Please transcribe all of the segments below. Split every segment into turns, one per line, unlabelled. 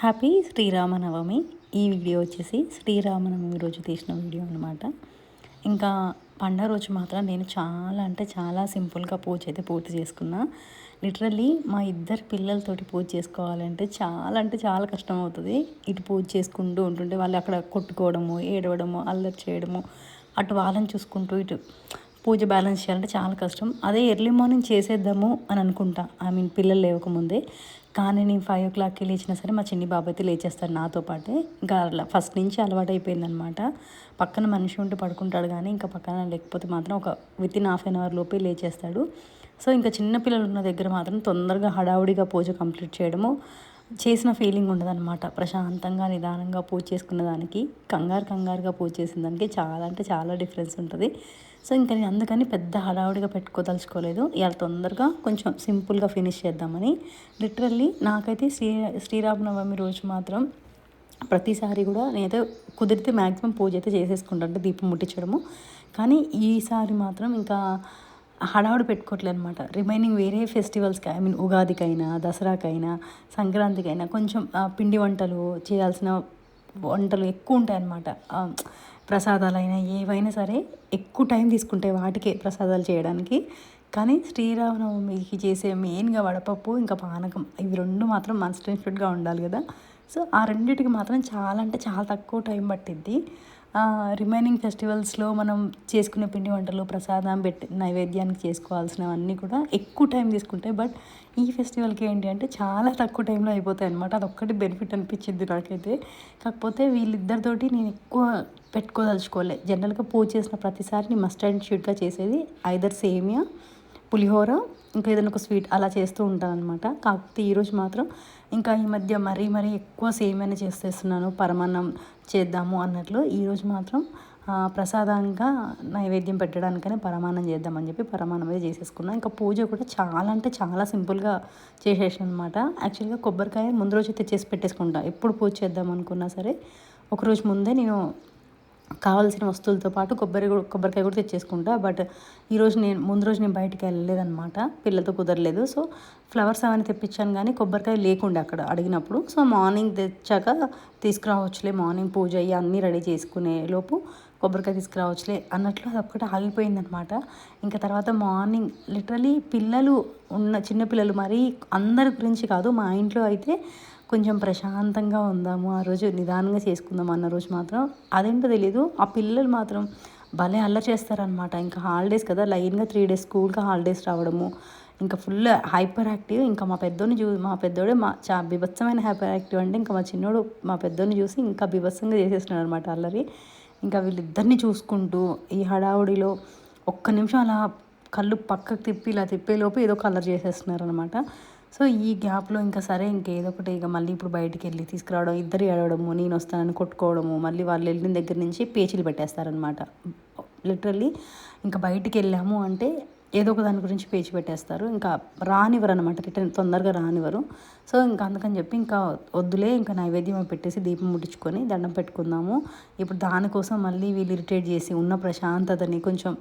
Happy Sri Rama Navami. ఈ video వచ్చేసి శ్రీరామనవమి రోజు తీసిన వీడియో అనమాట. ఇంకా పండగ రోజు మాత్రం నేను చాలా సింపుల్గా పూజ అయితే పూర్తి చేసుకున్నా. లిటరల్లీ మా ఇద్దరు పిల్లలతోటి పూజ చేసుకోవాలంటే చాలా కష్టం అవుతుంది. ఇటు పూజ చేసుకుంటూ ఉంటుంటే వాళ్ళు అక్కడ కొట్టుకోవడము, ఏడవడము, అల్లరి చేయడము, అటు వాళ్ళని చూసుకుంటూ ఇటు పూజ బ్యాలెన్స్ చేయాలంటే చాలా కష్టం. అదే ఎర్లీ మార్నింగ్ చేసేద్దాము అని అనుకుంటా, పిల్లలు లేవకముందే. కానీ నేను 5 o'clockకి లేచినా సరే మా చిన్ని బాబు అయితే లేచేస్తాడు నాతో పాటే. ఇంకా అలా ఫస్ట్ నుంచి అలవాటు అయిపోయిందనమాట. పక్కన మనిషి ఉంటే పడుకుంటాడు, కానీ ఇంకా పక్కన లేకపోతే మాత్రం ఒక వితిన్ హాఫ్ అన్ అవర్ లోపే లేచేస్తాడు. సో ఇంకా చిన్నపిల్లలు ఉన్న దగ్గర మాత్రం తొందరగా హడావుడిగా పూజ కంప్లీట్ చేయడము చేసిన ఫీలింగ్ ఉండదన్నమాట. ప్రశాంతంగా నిదానంగా పూజ చేసుకున్న దానికి కంగారుగా పూజ చేసిన దానికి చాలా డిఫరెన్స్ ఉంటుంది. సో ఇంకా నేను అందుకని పెద్ద హడావుడిగా పెట్టుకోదలుచుకోలేదు. ఇవాళ తొందరగా కొంచెం సింపుల్గా ఫినిష్ చేద్దామని. లిటరల్లీ నాకైతే శ్రీరామనవమి రోజు మాత్రం ప్రతిసారి కూడా నేనైతే కుదిరితే మ్యాక్సిమం పూజ అయితే చేసేసుకుంటాను, అంటే దీపం ముట్టించడము. కానీ ఈసారి మాత్రం ఇంకా హడావుడి పెట్టుకోవట్లేదు అనమాట. రిమైనింగ్ వేరే ఫెస్టివల్స్కి, ఉగాదికైనా, దసరాకైనా, సంక్రాంతికైనా కొంచెం పిండి వంటలు చేయాల్సిన వంటలు ఎక్కువ ఉంటాయన్నమాట. ప్రసాదాలైనా ఏవైనా సరే ఎక్కువ టైం తీసుకుంటాయి వాటికే ప్రసాదాలు చేయడానికి. కానీ శ్రీరామనవమికి చేసే మెయిన్గా వడపప్పు ఇంకా పానకం, ఇవి రెండు మాత్రం మస్ట్ అండ్ షుడ్గా ఉండాలి కదా. సో ఆ రెండింటికి మాత్రం చాలా తక్కువ టైం పట్టిద్ది. రిమైనింగ్ ఫెస్టివల్స్లో మనం చేసుకునే పిండి వంటలు, ప్రసాదం పెట్టి నైవేద్యానికి చేసుకోవాల్సినవన్నీ కూడా ఎక్కువ టైం తీసుకుంటాయి. బట్ ఈ ఫెస్టివల్కి ఏంటి అంటే చాలా తక్కువ టైంలో అయిపోతాయి అనమాట. అదొక్కటి బెనిఫిట్ అనిపించింది నాకైతే. కాకపోతే వీళ్ళిద్దరితోటి నేను ఎక్కువ పెట్టుకోదలుచుకోలే. జనరల్గా పూజ చేసిన ప్రతిసారి నేను మస్ట్ అండ్ షుడ్గా చేసేది ఐదర్ సేమియా, పులిహోర, ఇంకా ఏదైనా ఒక స్వీట్ అలా చేస్తూ ఉంటాను అనమాట. కాకపోతే ఈరోజు మాత్రం ఇంకా ఈ మధ్య మరీ ఎక్కువ సేమియానే చేసేస్తున్నాను, పరమాన్నం చేద్దాము అన్నట్లు. ఈరోజు మాత్రం ప్రసాదంగా నైవేద్యం పెట్టడానికనే పరమాన్నం చేద్దామని చెప్పి పరమాన్నం అయితే చేసేసుకున్నాను. ఇంకా పూజ కూడా చాలా సింపుల్గా చేసేసాను అనమాట. యాక్చువల్గా కొబ్బరికాయ ముందు రోజు తెచ్చేసి పెట్టేసుకుంటా. ఎప్పుడు పూజ చేద్దాం అనుకున్నా సరే ఒకరోజు ముందే నేను కావాల్సిన వస్తువులతో పాటు కొబ్బరికాయ కూడా తెచ్చేసుకుంటా. బట్ ముందు రోజు నేను బయటికి వెళ్ళలేదనమాట, పిల్లలతో కుదరలేదు. సో ఫ్లవర్స్ అవన్నీ తెప్పించాను, కానీ కొబ్బరికాయ లేకుండే అక్కడ అడిగినప్పుడు. సో మార్నింగ్ తెచ్చాక తీసుకురావచ్చులే, మార్నింగ్ పూజ అయ్యి అన్నీ రెడీ చేసుకునే లోపు కొబ్బరికాయ తీసుకురావచ్చులే అన్నట్లు అది ఒక్కటి ఆగిపోయిందనమాట. ఇంకా తర్వాత మార్నింగ్ లిటరలీ పిల్లలు చిన్నపిల్లలు మరీ అందరి గురించి కాదు, మా ఇంట్లో అయితే కొంచెం ప్రశాంతంగా ఉందాము, ఆ రోజు నిదానంగా చేసుకుందాం అన్న రోజు మాత్రం అదేంటో తెలీదు, ఆ పిల్లలు మాత్రం భలే అల్లరి చేస్తారనమాట. ఇంకా హాలిడేస్ కదా, లైన్గా 3 days స్కూల్కి హాలిడేస్ రావడము, ఇంకా ఫుల్ హైపర్ యాక్టివ్. ఇంకా మా పెద్దోడే బీభత్సమైన హైపర్ యాక్టివ్. అంటే ఇంకా మా పెద్దోడిని చూసి ఇంకా బీభత్సంగా చేసేస్తున్నాడు అనమాట అల్లరి. ఇంకా వీళ్ళిద్దరిని చూసుకుంటూ ఈ హడావుడిలో ఒక్క నిమిషం అలా కళ్ళు పక్కకు తిప్పి ఇలా తిప్పేలోపు ఏదో ఒక అల్లరి చేసేస్తున్నారు అనమాట. సో ఈ గ్యాప్లో ఇంకా సరే ఇంకేదో ఒకటి ఇక మళ్ళీ ఇప్పుడు బయటికి వెళ్ళి తీసుకురావడం, ఇద్దరు ఏడవడము, నేను వస్తానని కొట్టుకోవడము, మళ్ళీ వాళ్ళు వెళ్ళిన దగ్గర నుంచి పేచీలు పెట్టేస్తారనమాట. లిటరల్లీ ఇంకా బయటికి వెళ్ళాము అంటే ఏదో ఒక దాని గురించి పేచి పెట్టేస్తారు. ఇంకా రానివ్వరు అనమాట, తొందరగా రానివ్వరు. సో ఇంకా అందుకని చెప్పి ఇంకా వద్దులే, ఇంకా నైవేద్యం పెట్టేసి దీపం ముట్టించుకొని దండం పెట్టుకుందాము. ఇప్పుడు దానికోసం మళ్ళీ వీళ్ళు ఇరిటేట్ చేసి ఉన్న ప్రశాంతతని కొంచెం,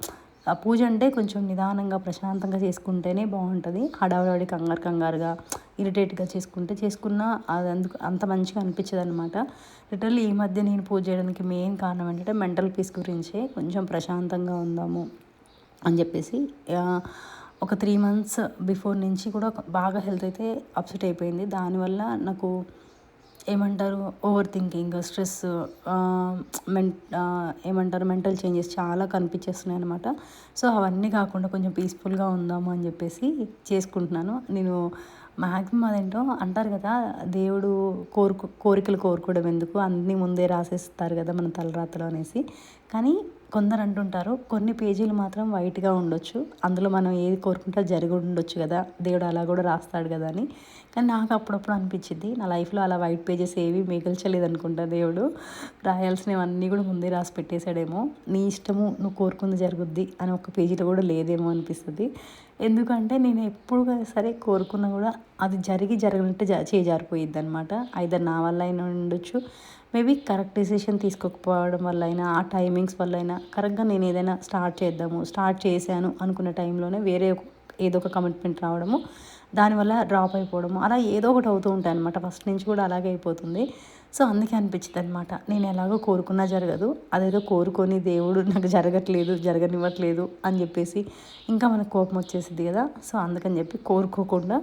ఆ పూజ అంటే కొంచెం నిదానంగా ప్రశాంతంగా చేసుకుంటేనే బాగుంటుంది. హడావిడి కంగారుగా ఇరిటేట్గా చేసుకున్నా అది అంత మంచిగా అనిపించదు అనమాట. లిటరల్లీ ఈ మధ్య నేను పూజ చేయడానికి మెయిన్ కారణం ఏంటంటే మెంటల్ పీస్ గురించే. కొంచెం ప్రశాంతంగా ఉందాము అని చెప్పేసి ఒక 3 months బిఫోర్ నుంచి కూడా బాగా హెల్త్ అయితే అప్సెట్ అయిపోయింది. దానివల్ల నాకు over thinking, stress, mental changes చాలా కనిపించేస్తున్నాయి అనమాట. సో అవన్నీ కాకుండా కొంచెం పీస్ఫుల్గా ఉందాము అని చెప్పేసి చేసుకుంటున్నాను నేను. మ్యాక్సిమం అదేంటో అంటారు కదా, దేవుడు కోరికలు కోరుకోవడం ఎందుకు, అన్నీ ముందే రాసేస్తారు కదా మన తలరాతలో అనేసి. కానీ కొందరు అంటుంటారు కొన్ని పేజీలు మాత్రం వైట్గా ఉండొచ్చు, అందులో మనం ఏది కోరుకుంటే జరిగి ఉండొచ్చు కదా, దేవుడు అలా కూడా రాస్తాడు కదా అని. కానీ నాకు అప్పుడప్పుడు అనిపించింది, నా లైఫ్లో అలా వైట్ పేజెస్ ఏవి మిగల్చలేదు అనుకుంటా దేవుడు. రాయాల్సినవన్నీ కూడా ముందే రాసి పెట్టేశాడేమో, నీ ఇష్టము, నువ్వు కోరుకుంది జరుగుద్ది అని ఒక పేజీలో కూడా లేదేమో అనిపిస్తుంది. ఎందుకంటే నేను ఎప్పుడు సరే కోరుకున్నా కూడా అది జరగనట్టు చేజారిపోయిద్ది అనమాట. ఐదర్ నా వల్ల అయినా ఉండొచ్చు, మేబీ కరెక్ట్ డెసిషన్ తీసుకోకపోవడం వల్ల అయినా, ఆ టైమింగ్స్ వల్ల అయినా. కరెక్ట్గా నేను ఏదైనా స్టార్ట్ చేశాను అనుకున్న టైంలోనే వేరే ఏదో ఒక కమిట్మెంట్ రావడము, దానివల్ల డ్రాప్ అయిపోవడము అలా ఏదో ఒకటి అవుతూ ఉంటాయి అనమాట. ఫస్ట్ నుంచి కూడా అలాగే అయిపోతుంది. సో అందుకే అనిపించింది అనమాట, నేను ఎలాగో కోరుకున్నా జరగదు, అదేదో కోరుకొని దేవుడు నాకు జరగట్లేదు జరగనివ్వట్లేదు అని చెప్పేసి ఇంకా మనకు కోపం వచ్చేసింది కదా. సో అందుకని చెప్పి కోరుకోకుండా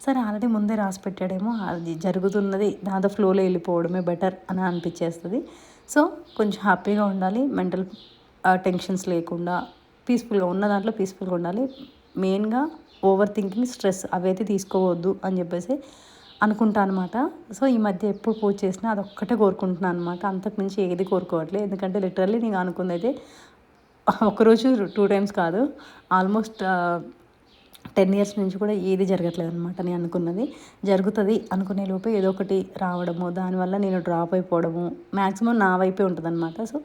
సరే ఆల్రెడీ ముందే రాసి పెట్టాడేమో, అది జరుగుతున్నది దాంతో ఫ్లోలో వెళ్ళిపోవడమే బెటర్ అని అనిపించేస్తుంది. సో కొంచెం హ్యాపీగా ఉండాలి, మెంటల్ టెన్షన్స్ లేకుండా పీస్ఫుల్గా ఉన్న దాంట్లో పీస్ఫుల్గా ఉండాలి. మెయిన్గా ఓవర్ థింకింగ్, స్ట్రెస్ అవైతే తీసుకోవద్దు అని చెప్పేసి అనుకుంటా అనమాట. సో ఈ మధ్య ఎప్పుడు పూజ చేసినా అదొక్కటే కోరుకుంటున్నాను అనమాట, అంతకుమించి ఏది కోరుకోవట్లేదు. ఎందుకంటే లిటరల్లీ నేను అనుకుంది అయితే ఒకరోజు 2 టైమ్స్ కాదు, ఆల్మోస్ట్ 10 ఇయర్స్ నుంచి కూడా ఏది జరగట్లేదు అనమాట. నేను అనుకున్నది జరుగుతుంది అనుకునే లోపే ఏదో ఒకటి రావడము, దానివల్ల నేను డ్రాప్ అయిపోవడము మ్యాక్సిమం నా వైపే ఉంటుంది అనమాట. సో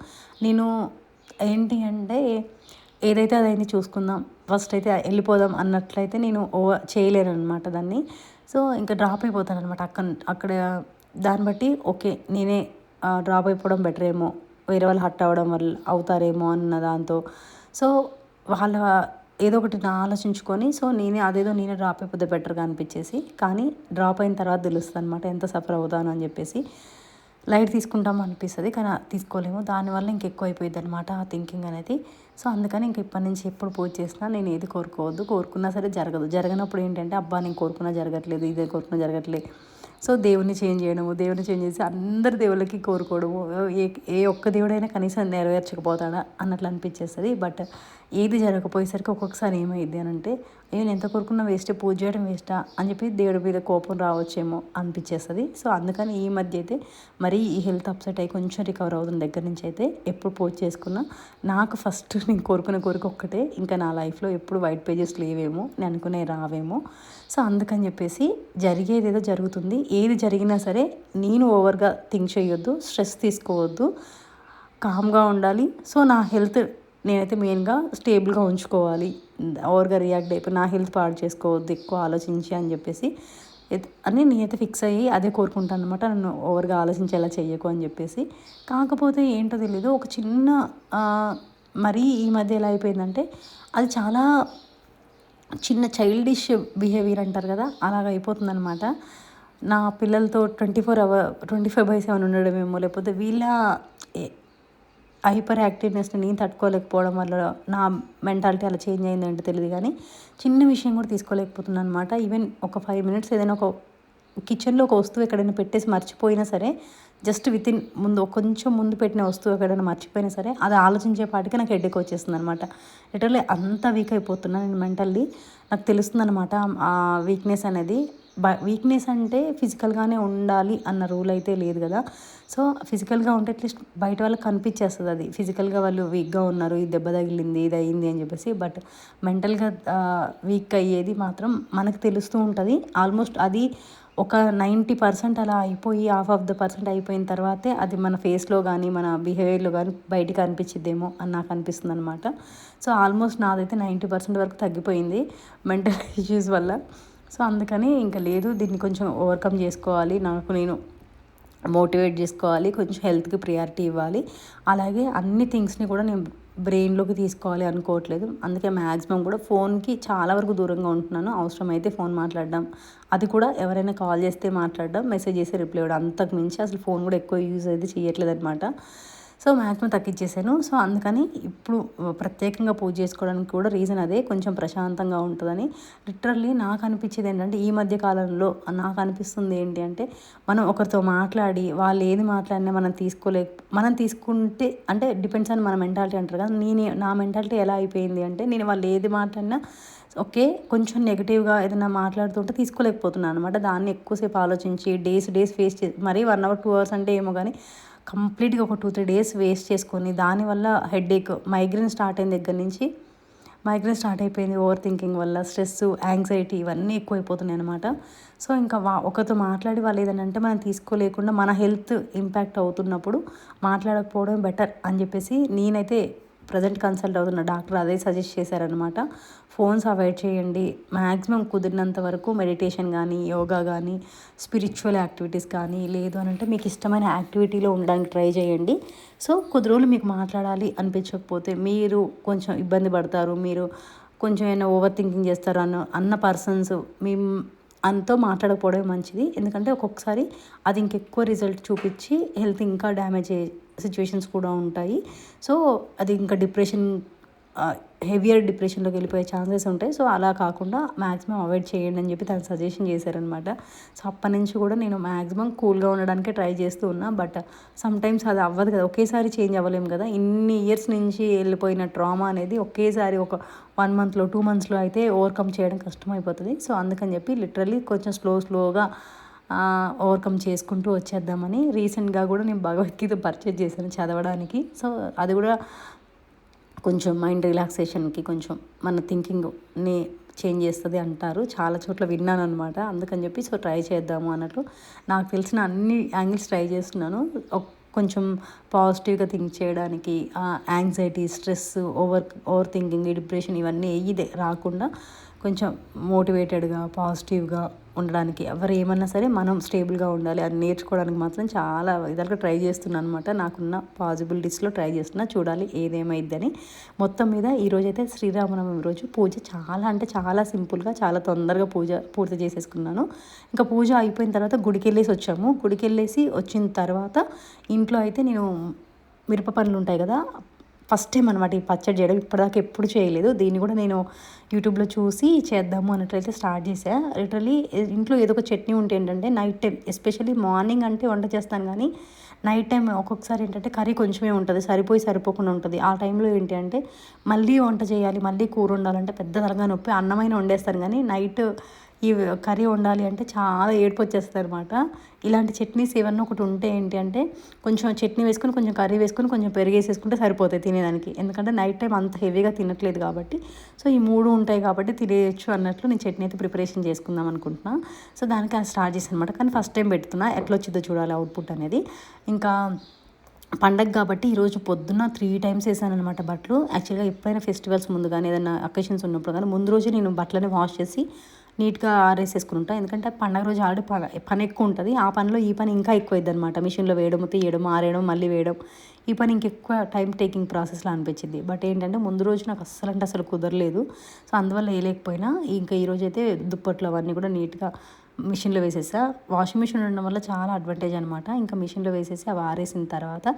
నేను ఏంటి అంటే ఏదైతే అదైంది చూసుకుందాం, ఫస్ట్ అయితే వెళ్ళిపోదాం అన్నట్లయితే నేను చేయలేను అనమాట దాన్ని. సో ఇంకా డ్రాప్ అయిపోతాను అనమాట అక్కడ దాన్ని బట్టి ఓకే నేనే డ్రాప్ అయిపోవడం బెటర్ ఏమో, వేరే వాళ్ళు హర్ట్ అవ్వడం వల్ల అవుతారేమో అన్న దాంతో. సో వాళ్ళ ఏదో ఒకటి నా ఆలోచించుకొని సో నేనే డ్రాప్ అయిపోతే బెటర్గా అనిపించేసి, కానీ డ్రాప్ అయిన తర్వాత తెలుస్తుంది అనమాట ఎంత సఫర్ అవుతాను అని చెప్పేసి. లైట్ తీసుకుంటాము అనిపిస్తుంది కానీ తీసుకోలేము, దానివల్ల ఇంకెక్కువ అయిపోయింది అనమాట ఆ థింకింగ్ అనేది. సో అందుకని ఇంక ఇప్పటి నుంచి ఎప్పుడు పూజ చేసినా నేను ఏది కోరుకోవద్దు, కోరుకున్నా సరే జరగదు. జరగనప్పుడు ఏంటంటే అబ్బా నేను కోరుకున్నా జరగట్లేదు, ఇదే కోరుకున్నా జరగట్లేదు. సో దేవుడిని చేంజ్ చేసి అందరి దేవుళ్ళకి కోరుకోవడము, ఏ ఒక్క దేవుడైనా కనీసం నెరవేర్చకపోతాడా అన్నట్లు అనిపించేస్తుంది. బట్ ఏది జరగకపోయేసరికి ఒక్కొక్కసారి ఏమైంది అని అంటే నేను ఎంత కోరుకున్నా వేస్టే, పూజ చేయడం వేస్టా అని చెప్పి దేవుడి మీద కోపం రావచ్చేమో అనిపించేస్తుంది. సో అందుకని ఈ మధ్య అయితే మరీ ఈ హెల్త్ అప్సెట్ అయ్యి కొంచెం రికవర్ అవుతున్న దగ్గర నుంచి అయితే ఎప్పుడు పూజ చేసుకున్నా నాకు ఫస్ట్ నేను కోరుకునే కోరిక ఒక్కటే, ఇంకా నా లైఫ్లో ఎప్పుడు వైట్ పేజెస్ లేవేమో, నేను అనుకునే రావేమో. సో అందుకని చెప్పేసి జరిగేది ఏదో జరుగుతుంది, ఏది జరిగినా సరే నేను ఓవర్గా థింక్ చేయొద్దు, స్ట్రెస్ తీసుకోవద్దు, కామ్గా ఉండాలి. సో నా హెల్త్ నేనైతే మెయిన్గా స్టేబుల్గా ఉంచుకోవాలి, ఓవర్గా రియాక్ట్ అయిపోయి నా హెల్త్ పాడు చేసుకోవద్దు ఎక్కువ ఆలోచించి అని చెప్పేసి అని నేనైతే ఫిక్స్ అయ్యి అదే కోరుకుంటాను అనమాట. నన్ను ఓవర్గా ఆలోచించేలా చెయ్యకు అని చెప్పేసి. కాకపోతే ఏంటో తెలీదు, ఒక చిన్న మరీ ఈ మధ్య ఎలా అయిపోయిందంటే అది చాలా చిన్న చైల్డిష్ బిహేవియర్ అంటారు కదా, అలాగ అయిపోతుందనమాట. నా పిల్లలతో 24/7 ఉండడమేమో, లేకపోతే వీళ్ళ హైపర్ యాక్టివ్నెస్ని నేను తట్టుకోలేకపోవడం వల్ల నా మెంటాలిటీ అలా చేంజ్ అయిందంటే తెలియదు, కానీ చిన్న విషయం కూడా తీసుకోలేకపోతున్నాను అనమాట. ఈవెన్ ఒక 5 మినిట్స్ ఏదైనా ఒక కిచెన్లో ఒక వస్తువు ఎక్కడైనా పెట్టేసి మర్చిపోయినా సరే, జస్ట్ వితిన్ కొంచెం ముందు పెట్టిన వస్తువు ఎక్కడైనా మర్చిపోయినా సరే అది ఆలోచించేపాటికి నాకు హెడేక్ వచ్చేస్తుంది అనమాట. లిటరల్లీ అంత వీక్ అయిపోతున్నాను నేను మెంటల్లీ. నాకు తెలుస్తుంది అనమాట ఆ వీక్నెస్ అనేది. వీక్నెస్ అంటే ఫిజికల్గానే ఉండాలి అన్న రూల్ అయితే లేదు కదా. సో ఫిజికల్గా ఉంటే అట్లీస్ట్ బయట వాళ్ళకి కనిపించేస్తుంది అది, ఫిజికల్గా వాళ్ళు వీక్గా ఉన్నారు, ఈ దెబ్బ తగిలింది ఇది అయింది అని చెప్పేసి. బట్ మెంటల్గా వీక్ అయ్యేది మాత్రం మనకు తెలుస్తూ ఉంటుంది. ఆల్మోస్ట్ అది ఒక 90% అలా అయిపోయి ½ అయిపోయిన తర్వాతే అది మన ఫేస్లో కానీ మన బిహేవియర్లో కానీ బయటికి అనిపించిద్దేమో అని నాకు అనిపిస్తుంది అనమాట. సో ఆల్మోస్ట్ నాదైతే 90% వరకు తగ్గిపోయింది మెంటల్ ఇష్యూస్ వల్ల. సో అందుకని ఇంకా లేదు, దీన్ని కొంచెం ఓవర్కమ్ చేసుకోవాలి, నాకు నేను మోటివేట్ చేసుకోవాలి, కొంచెం హెల్త్కి ప్రియారిటీ ఇవ్వాలి. అలాగే అన్ని థింగ్స్ని కూడా నేను బ్రెయిన్లోకి తీసుకోవాలి అనుకోవట్లేదు. అందుకే మ్యాక్సిమం కూడా ఫోన్కి చాలా వరకు దూరంగా ఉంటున్నాను. అవసరమైతే ఫోన్ మాట్లాడడం, అది కూడా ఎవరైనా కాల్ చేస్తే మాట్లాడడం, మెసేజ్ చేసి రిప్లై ఇవ్వడం, అంతకు మించి అసలు ఫోన్ కూడా ఎక్కువ యూజ్ అయితే చేయట్లేదు అనమాట. So maximum తగ్గించేసాను. సో అందుకని ఇప్పుడు ప్రత్యేకంగా పూజ చేసుకోవడానికి కూడా రీజన్ అదే, కొంచెం ప్రశాంతంగా ఉంటుందని. లిటరల్లీ నాకు అనిపించేది ఏంటంటే ఈ మధ్య కాలంలో నాకు అనిపిస్తుంది ఏంటి అంటే, మనం ఒకరితో మాట్లాడి వాళ్ళు ఏది మాట్లాడినా మనం తీసుకుంటే అంటే డిపెండ్స్ ఆన్ మన మెంటాలిటీ అంటారు కదా. నా మెంటాలిటీ ఎలా అయిపోయింది అంటే, నేను వాళ్ళు ఏది మాట్లాడినా ఓకే కొంచెం నెగిటివ్గా ఏదైనా మాట్లాడుతుంటే తీసుకోలేకపోతున్నాను అనమాట. దాన్ని ఎక్కువసేపు ఆలోచించి డేస్ ఫేస్ చేసి మరీ 1 అవర్ 2 అవర్స్ అంటే ఏమో కానీ కంప్లీట్గా ఒక 2-3 డేస్ వేస్ట్ చేసుకొని దానివల్ల హెడేక్, మైగ్రేన్ స్టార్ట్ అయిన దగ్గర నుంచి మైగ్రేన్ స్టార్ట్ అయిపోయింది. ఓవర్ థింకింగ్ వల్ల స్ట్రెస్, యాంగ్జైటీ ఇవన్నీ ఎక్కువైపోతున్నాయి అనమాట. సో ఇంకా ఒకరితో మాట్లాడి వాళ్ళు ఏదైనా అంటే మనం తీసుకోలేకుండా మన హెల్త్ ఇంపాక్ట్ అవుతున్నప్పుడు మాట్లాడకపోవడం బెటర్ అని చెప్పేసి నేనైతే ప్రజెంట్ కన్సల్ట్ అవుతున్న డాక్టర్ అదే సజెస్ట్ చేశారనమాట. ఫోన్స్ అవాయిడ్ చేయండి, మ్యాక్సిమం కుదిరినంత వరకు మెడిటేషన్ కానీ, యోగా కానీ, స్పిరిచువల్ యాక్టివిటీస్ కానీ, లేదు అని అంటే మీకు ఇష్టమైన యాక్టివిటీలో ఉండడానికి ట్రై చేయండి. సో కొద్ది రోజులు మీకు మాట్లాడాలి అనిపించకపోతే, మీరు కొంచెం ఇబ్బంది పడతారు, మీరు కొంచెం ఏమైనా ఓవర్ థింకింగ్ చేస్తారు అన్న పర్సన్స్ అంతో మాట్లాడకపోవడమే మంచిది. ఎందుకంటే ఒక్కొక్కసారి అది ఇంకెక్కువ రిజల్ట్ చూపించి హెల్త్ ఇంకా డ్యామేజ్ అయ్యే సిచ్యువేషన్స్ కూడా ఉంటాయి. సో అది ఇంకా హెవియర్ డిప్రెషన్లోకి వెళ్ళిపోయే ఛాన్సెస్ ఉంటాయి. సో అలా కాకుండా మ్యాక్సిమం అవాయిడ్ చేయండి అని చెప్పి తను సజెషన్ చేశారనమాట. సో అప్పటి నుంచి కూడా నేను మ్యాక్సిమం కూల్గా ఉండడానికే ట్రై చేస్తూ ఉన్నా. బట్ సమ్టైమ్స్ అది అవ్వదు కదా, ఒకేసారి చేంజ్ అవ్వలేము కదా. ఇన్ని ఇయర్స్ నుంచి వెళ్ళిపోయిన ట్రామా అనేది ఒకేసారి ఒక 1 మంత్లో 2 మంత్స్లో అయితే ఓవర్కమ్ చేయడం కష్టమైపోతుంది. సో అందుకని చెప్పి లిటరల్లీ కొంచెం స్లోగా ఓవర్కమ్ చేసుకుంటూ వచ్చేద్దామని రీసెంట్గా కూడా నేను భగవద్గీత పర్చేజ్ చేశాను చదవడానికి. సో అది కూడా కొంచెం మైండ్ రిలాక్సేషన్కి కొంచెం మన థింకింగ్ని చేంజ్ చేస్తుంది అంటారు. చాలా చోట్ల విన్నాను అనమాట. అందుకని చెప్పి సో ట్రై చేద్దాము అన్నట్లు నాకు తెలిసిన అన్ని యాంగిల్స్ ట్రై చేస్తున్నాను. కొంచెం పాజిటివ్గా థింక్ చేయడానికి, anxiety, stress, over thinking, depression ఇవన్నీ ఇదే రాకుండా కొంచెం మోటివేటెడ్గా పాజిటివ్గా ఉండడానికి, ఎవరు ఏమన్నా సరే మనం స్టేబుల్గా ఉండాలి అది నేర్చుకోవడానికి మాత్రం చాలా విధాలుగా ట్రై చేస్తున్నాను అనమాట. నాకున్న పాసిబిలిటీస్లో ట్రై చేస్తున్నా, చూడాలి ఏదేమైద్దని. మొత్తం మీద ఈరోజైతే శ్రీరామనవమి రోజు పూజ చాలా అంటే చాలా సింపుల్గా చాలా తొందరగా పూజ పూర్తి చేసేసుకున్నాను. ఇంకా పూజ అయిపోయిన తర్వాత గుడికి వెళ్ళేసి వచ్చాము. గుడికి వెళ్ళేసి వచ్చిన తర్వాత ఇంట్లో అయితే నేను మిరప పండ్లు ఉంటాయి కదా, ఫస్ట్ టైం అనమాట ఈ పచ్చడి చేయడం. ఇప్పటిదాకా ఎప్పుడు చేయలేదు. దీన్ని కూడా నేను యూట్యూబ్లో చూసి చేద్దాము అన్నట్లయితే స్టార్ట్ చేసా. లిటరలీ ఇంట్లో ఏదో ఒక చట్నీ ఉంటే ఏంటంటే నైట్ టైం, ఎస్పెషల్లీ మార్నింగ్ అంటే వంట చేస్తాను కానీ నైట్ టైం ఒక్కొక్కసారి ఏంటంటే కర్రీ కొంచెమే ఉంటుంది, సరిపోకుండా ఉంటుంది. ఆ టైంలో ఏంటి అంటే మళ్ళీ వంట చేయాలి, మళ్ళీ కూర వండాలంటే పెద్ద తలగా నొప్పి. అన్నమైన వండేస్తాను కానీ నైట్ ఈ కర్రీ వండాలి అంటే చాలా ఏడుపు వచ్చేస్తుంది అనమాట. ఇలాంటి చట్నీస్ ఏమన్నా ఒకటి ఉంటే ఏంటి అంటే కొంచెం చట్నీ వేసుకొని కొంచెం కర్రీ వేసుకొని కొంచెం పెరిగేసేసుకుంటే సరిపోతాయి తినేదానికి. ఎందుకంటే నైట్ టైం అంత హెవీగా తినట్లేదు కాబట్టి, సో ఈ 3 ఉంటాయి కాబట్టి తినేయచ్చు అన్నట్లు నేను చట్నీ అయితే ప్రిపరేషన్ చేసుకుందాం అనుకుంటున్నా. సో దానికి అది స్టార్ట్ చేశాను అనమాట. కానీ ఫస్ట్ టైం పెడుతున్నా, ఎట్లా వచ్చిందో చూడాలి అవుట్పుట్ అనేది. ఇంకా పండగ కాబట్టి ఈరోజు పొద్దున్న 3 times వేసాను అనమాట బట్టలు. యాక్చువల్గా ఎప్పుడైనా ఫెస్టివల్స్ ముందు కానీ ఏదైనా అకేషన్స్ ఉన్నప్పుడు కానీ ముందు రోజు నేను బట్టలని వాష్ చేసి నీట్గా ఆరేసేసుకుని ఉంటాను. ఎందుకంటే పండగ రోజు ఆల్రెడీ పని ఎక్కువ ఉంటుంది. ఆ పనిలో ఈ పని ఇంకా ఎక్కువ అయింది అనమాట. మిషన్లో వేయడం, తీయడం, ఆరేయడం, మళ్ళీ వేయడం, ఈ పని ఇంకెక్కువ టైం టేకింగ్ ప్రాసెస్లో అనిపించింది. బట్ ఏంటంటే ముందు రోజు నాకు అస్సలు కుదరలేదు. సో అందువల్ల వేయలేకపోయినా ఇంకా ఈరోజు అయితే దుప్పట్లు అవన్నీ కూడా నీట్గా మిషన్లో వేసేసా. వాషింగ్ మిషన్ ఉండడం వల్ల చాలా అడ్వాంటేజ్ అనమాట. ఇంకా మిషన్లో వేసేసి అవి ఆరేసిన తర్వాత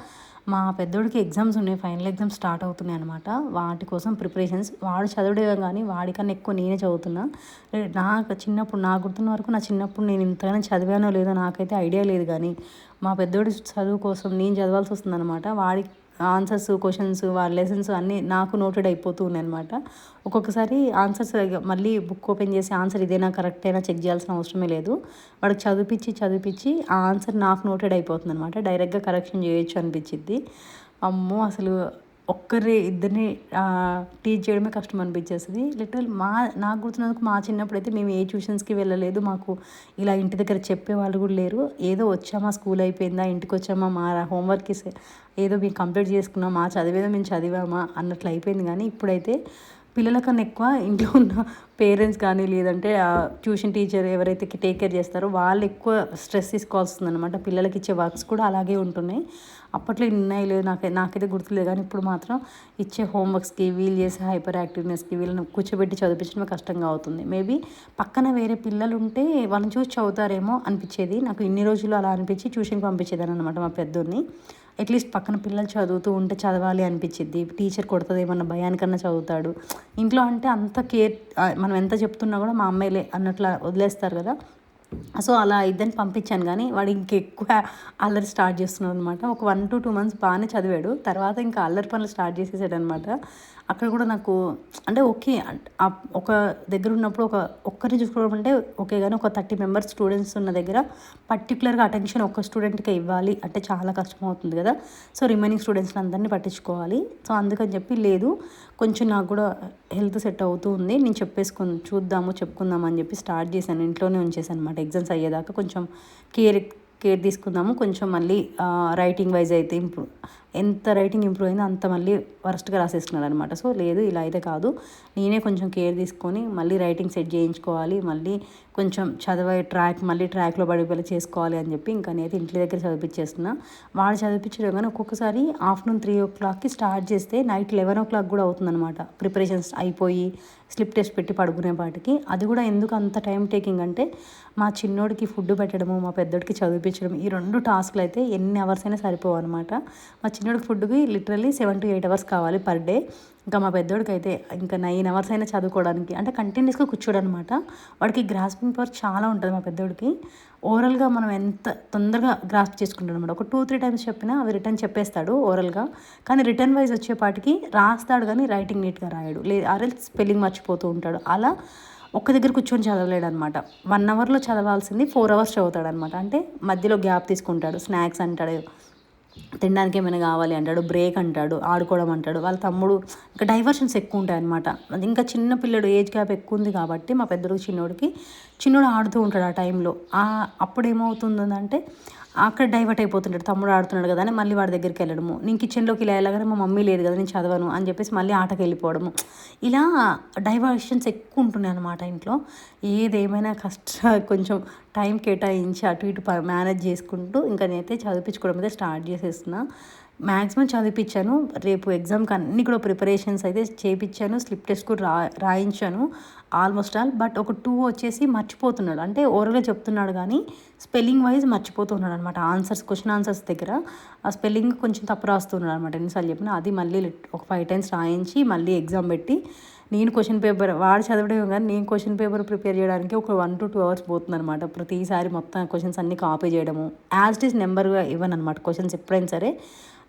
మా పెద్దోడికి ఎగ్జామ్స్ ఉన్నాయి, ఫైనల్ ఎగ్జామ్స్ స్టార్ట్ అవుతున్నాయి అనమాట. వాటి కోసం ప్రిపరేషన్స్. వాడు చదవడే కానీ వాడికన్నా ఎక్కువ నేనే చదువుతున్నా. నాకు గుర్తున్న వరకు నా చిన్నప్పుడు నేను ఇంతగానో చదివానో లేదో నాకైతే ఐడియా లేదు. కానీ మా పెద్దోడి చదువు కోసం నేను చదవాల్సి వస్తుంది అనమాట. వాడి ఆన్సర్స్, క్వశ్చన్స్, వాళ్ళ లెసన్స్ అన్నీ నాకు నోటెడ్ అయిపోతూ ఉన్నాయి అనమాట. ఒక్కొక్కసారి ఆన్సర్స్ మళ్ళీ బుక్ ఓపెన్ చేసి ఆన్సర్ ఇదేనా కరెక్టేనా చెక్ చేయాల్సిన అవసరమే లేదు. వాడికి చదివించి ఆ ఆన్సర్ నాకు నోటెడ్ అయిపోతుంది అనమాట. డైరెక్ట్గా కరెక్షన్ చేయొచ్చు అనిపించింది. అమ్మో అసలు ఇద్దరిని టీచ్ చేయడమే కష్టం అనిపించేస్తుంది. లిటరల్ నాకు గుర్తున్నందుకు మా చిన్నప్పుడు అయితే మేము ఏ ట్యూషన్స్కి వెళ్ళలేదు. మాకు ఇలా ఇంటి దగ్గర చెప్పేవాళ్ళు కూడా లేరు. ఏదో వచ్చామా, స్కూల్ అయిపోయిందా, ఇంటికి వచ్చామా, మా హోంవర్క్కి ఏదో మేము కంప్లీట్ చేసుకున్నాం, మా చదివేదో మేము చదివామా అన్నట్లు అయిపోయింది. కానీ ఇప్పుడైతే పిల్లల కన్నా ఎక్కువ ఇంట్లో ఉన్న పేరెంట్స్ కానీ లేదంటే ట్యూషన్ టీచర్ ఎవరైతే టేక్ కేర్ చేస్తారో వాళ్ళు ఎక్కువ స్ట్రెస్ తీసుకోవాల్సి వస్తుంది అనమాట. పిల్లలకి ఇచ్చే వర్క్స్ కూడా అలాగే ఉంటున్నాయి. అప్పట్లో ఉన్నాయి లేదు నాకైతే గుర్తులేదు. కానీ ఇప్పుడు మాత్రం ఇచ్చే హోంవర్క్స్కి, వీళ్ళు చేసే హైపర్ యాక్టివ్నెస్కి వీళ్ళని కూర్చోబెట్టి చదివించడమే కష్టంగా అవుతుంది. మేబీ పక్కన వేరే పిల్లలు ఉంటే వాళ్ళని చూసి చదువుతారేమో అనిపించేది నాకు. ఇన్ని రోజులు అలా అనిపించి ట్యూషన్కి పంపించేదాన్ని అనమాట మా పెద్దోడిని. అట్లీస్ట్ పక్కన పిల్లలు చదువుతూ ఉంటే చదవాలి అనిపించింది. టీచర్ కొడుతుందేమన్న భయానికన్నా చదువుతాడు. ఇంట్లో అంటే అంత కేర్ మనం ఎంత చెప్తున్నా కూడా మా అమ్మాయిలే అన్నట్లా వదిలేస్తారు కదా. సో అలా ఇద్దరిని పంపించాను. కానీ వాడు ఇంకెక్కువ అల్లరి స్టార్ట్ చేస్తున్నాడు అనమాట. ఒక 1 to 2 months బాగానే చదివాడు. తర్వాత ఇంకా అల్లరి పనులు స్టార్ట్ చేసేసాడు అనమాట. అక్కడ కూడా నాకు అంటే ఓకే, ఒక దగ్గర ఉన్నప్పుడు ఒక్కరిని చూసుకోవడం అంటే ఓకే. కానీ ఒక 30 members స్టూడెంట్స్ ఉన్న దగ్గర పర్టికులర్గా అటెన్షన్ ఒక్క స్టూడెంట్కే ఇవ్వాలి అంటే చాలా కష్టమవుతుంది కదా. సో రిమైనింగ్ స్టూడెంట్స్ని అందరినీ పట్టించుకోవాలి. సో అందుకని చెప్పి లేదు, కొంచెం నాకు కూడా హెల్త్ సెట్ అవుతూ ఉంది, నేను చెప్పుకుందాం అని చెప్పి స్టార్ట్ చేశాను. ఇంట్లోనే ఉంచేసాను అనమాట. ఎగ్జామ్స్ అయ్యేదాకా కొంచెం కేర్ తీసుకుందాము. కొంచెం మళ్ళీ రైటింగ్ వైజ్ అయితే ఎంత రైటింగ్ ఇంప్రూవ్ అయిందో అంత మళ్ళీ వరస్ట్గా రాసేస్తున్నాడు అనమాట. సో లేదు, ఇలా అయితే కాదు, నేనే కొంచెం కేర్ తీసుకొని మళ్ళీ రైటింగ్ సెట్ చేయించుకోవాలి, మళ్ళీ కొంచెం చదివే మళ్ళీ ట్రాక్లో పడిపోయి చేసుకోవాలి అని చెప్పి ఇంకా నేనైతే ఇంటి దగ్గర చదివించేస్తున్నా. వాడు చదివించడం కానీ ఒక్కొక్కసారి ఆఫ్టర్నూన్ 3 o'clockకి స్టార్ట్ చేస్తే నైట్ 11 o'clock కూడా అవుతుందన్నమాట. ప్రిపరేషన్స్ అయిపోయి స్లిప్ టెస్ట్ పెట్టి పడుకునేపాటికి. అది కూడా ఎందుకు అంత టైం టేకింగ్ అంటే మా చిన్నోడికి ఫుడ్ పెట్టడము, మా పెద్దోడికి చదివించడం, ఈ 2 టాస్క్లు అయితే ఎన్ని అవర్స్ అయినా సరిపోవు అనమాట. మా చిన్నోడికి ఫుడ్కి లిటరల్లీ 7 to 8 అవర్స్ కావాలి పర్ డే. ఇంకా మా పెద్దోడికి అయితే ఇంకా 9 అవర్స్ అయినా చదువుకోవడానికి, అంటే కంటిన్యూస్గా కూర్చోడనమాట. వాడికి గ్రాస్పింగ్ పవర్ చాలా ఉంటుంది మా పెద్దోడికి. ఓరల్గా మనం ఎంత తొందరగా గ్రాస్ప్ చేసుకుంటాడు అనమాట. ఒక 2-3 టైమ్స్ చెప్పినా అవి రిటర్న్ చెప్పేస్తాడు ఓరల్గా. కానీ రిటర్న్ వైజ్ వచ్చేపాటికి రాస్తాడు కానీ రైటింగ్ నీట్గా రాయడు, ఆర్ఎల్స్ స్పెల్లింగ్ మర్చిపోతూ ఉంటాడు. అలా ఒక్క దగ్గర కూర్చొని చదవలేడు అనమాట. 1 అవర్లో చదవాల్సింది 4 అవర్స్ చదువుతాడు అనమాట. అంటే మధ్యలో గ్యాప్ తీసుకుంటాడు, స్నాక్స్ అంటాడు, తినడానికి ఏమైనా కావాలి అంటాడు, బ్రేక్ అంటాడు, ఆడుకోవడం అంటాడు. వాళ్ళ తమ్ముడు ఇంకా డైవర్షన్స్ ఎక్కువ ఉంటాయి అనమాట. అది ఇంకా చిన్న పిల్లడు, ఏజ్ గ్యాప్ ఎక్కువ ఉంది కాబట్టి మా పెద్దోడికి చిన్నోడు ఆడుతూ ఉంటాడు ఆ టైంలో. అప్పుడు ఏమవుతుందంటే అక్కడ డైవర్ట్ అయిపోతుంటాడు, తమ్ముడు ఆడుతున్నాడు కదా అని మళ్ళీ వాడి దగ్గరికి వెళ్ళడము, నేను కిచెన్లోకి ఇలా వెళ్ళగానే మా మమ్మీ లేదు కదా నేను చదవను అని చెప్పేసి మళ్ళీ ఆటకి వెళ్ళిపోవడము. ఇలా డైవర్షన్స్ ఎక్కువ ఉంటున్నాయి అనమాట ఇంట్లో. ఏదేమైనా కొంచెం టైం కేటాయించి అటు ఇటు మేనేజ్ చేసుకుంటూ ఇంకా నేనైతే చదివించుకోవడం అయితే స్టార్ట్ చేసేస్తున్నా. మ్యాక్సిమం చదివించాను. రేపు ఎగ్జామ్కి అన్నీ కూడా ప్రిపరేషన్స్ అయితే చేయించాను, స్లిప్ టెస్ట్ కూడా రాయించాను ఆల్మోస్ట్ ఆల్. బట్ ఒక 2 వచ్చేసి మర్చిపోతున్నాడు, అంటే ఓరల్గా చెప్తున్నాడు కానీ స్పెల్లింగ్ వైజ్ మర్చిపోతున్నాడు అనమాట. క్వశ్చన్ ఆన్సర్స్ దగ్గర ఆ స్పెల్లింగ్ కొంచెం తప్పు రాస్తున్నాడు అనమాట. ఎన్నిసార్లు చెప్పినా అది మళ్ళీ ఒక 5 times రాయించి మళ్ళీ ఎగ్జామ్ పెట్టి, నేను క్వశ్చన్ పేపర్ వాడు చదవడం కానీ నేను క్వశ్చన్ పేపర్ ప్రిపేర్ చేయడానికి ఒక 1 to 2 hours పోతుంది అనమాట. ప్రతిసారి మొత్తం క్వశ్చన్స్ అన్నీ కాపీ చేయడము, యాజ్ ఇట్ ఈస్ నెంబర్గా ఇవ్వను అనమాట. క్వశ్చన్స్ ఎప్పుడైనా సరే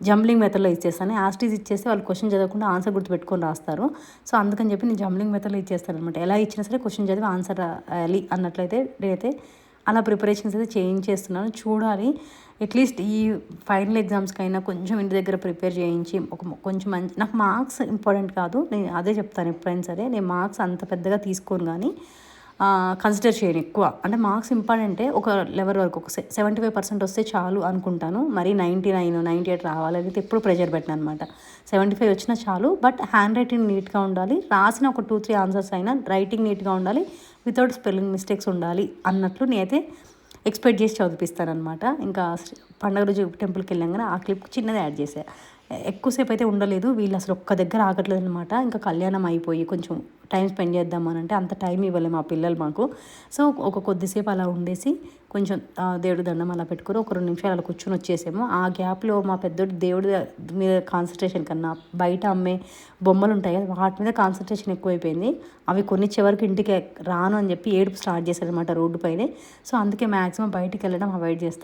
జంబ్లింగ్ మెథడ్లో ఇచ్చేస్తాను. యాస్టీస్ ఇచ్చేస్తే వాళ్ళు క్వశ్చన్ చదవకుండా ఆన్సర్ గుర్తుపెట్టుకొని రాస్తారు. సో అందుకని చెప్పి నేను జంబ్లింగ్ మెథడ్లో ఇచ్చేస్తాను అనమాట. ఎలా ఇచ్చినా సరే క్వశ్చన్ చదివి ఆన్సర్ రాయాలి అన్నట్లయితే నేనైతే అలా ప్రిపరేషన్స్ అయితే చేయించేస్తున్నాను. చూడాలి అట్లీస్ట్ ఈ ఫైనల్ ఎగ్జామ్స్కి అయినా కొంచెం ఇంటి దగ్గర ప్రిపేర్ చేయించి కొంచెం నాకు మార్క్స్ ఇంపార్టెంట్ కాదు, నేను అదే చెప్తాను ఎప్పుడైనా సరే. నేను మార్క్స్ అంత పెద్దగా తీసుకోను కానీ కన్సిడర్ చేయను ఎక్కువ. అంటే మార్క్స్ ఇంపార్టెంటే ఒక లెవెల్ వరకు, ఒక 75% వస్తే చాలు అనుకుంటాను. మరి 99, 98 రావాలని ఎప్పుడు ప్రెషర్ పెట్టాను అనమాట. 75 వచ్చినా చాలు, బట్ హ్యాండ్ రైటింగ్ నీట్గా ఉండాలి, రాసిన ఒక 2-3 ఆన్సర్స్ అయినా రైటింగ్ నీట్గా ఉండాలి, వితౌట్ స్పెల్లింగ్ మిస్టేక్స్ ఉండాలి అన్నట్లు నేనైతే ఎక్స్పెక్ట్ చేసి చదివిస్తానమాట. ఇంకా పండుగ రోజు టెంపుల్కి వెళ్ళాం కానీ ఆ క్లిప్ చిన్నది యాడ్ చేశాను. ఎక్కువసేపు అయితే ఉండలేదు, వీళ్ళు అసలు ఒక్క దగ్గర ఆగట్లేదు అనమాట. ఇంకా కళ్యాణం అయిపోయి కొంచెం టైం స్పెండ్ చేద్దామని అంటే అంత టైం ఇవ్వలేదు మా పిల్లలు మాకు. సో ఒక కొద్దిసేపు అలా ఉండేసి కొంచెం దేవుడి దండం అలా పెట్టుకుని ఒక 2 నిమిషాలు అలా కూర్చొని వచ్చేసాము. ఆ గ్యాప్లో మా పెద్దోడు దేవుడి మీద కాన్సన్ట్రేషన్ కన్నా బయట అమ్మే బొమ్మలు ఉంటాయి కదా వాటి మీద కాన్సన్ట్రేషన్ ఎక్కువైపోయింది. అవి కొనిచ్చే వరకు ఇంటికి రాను అని చెప్పి ఏడుపు స్టార్ట్ చేశారనమాట రోడ్డు పైనే. సో అందుకే మ్యాక్సిమం బయటికి వెళ్ళడం అవాయిడ్ చేస్తాను.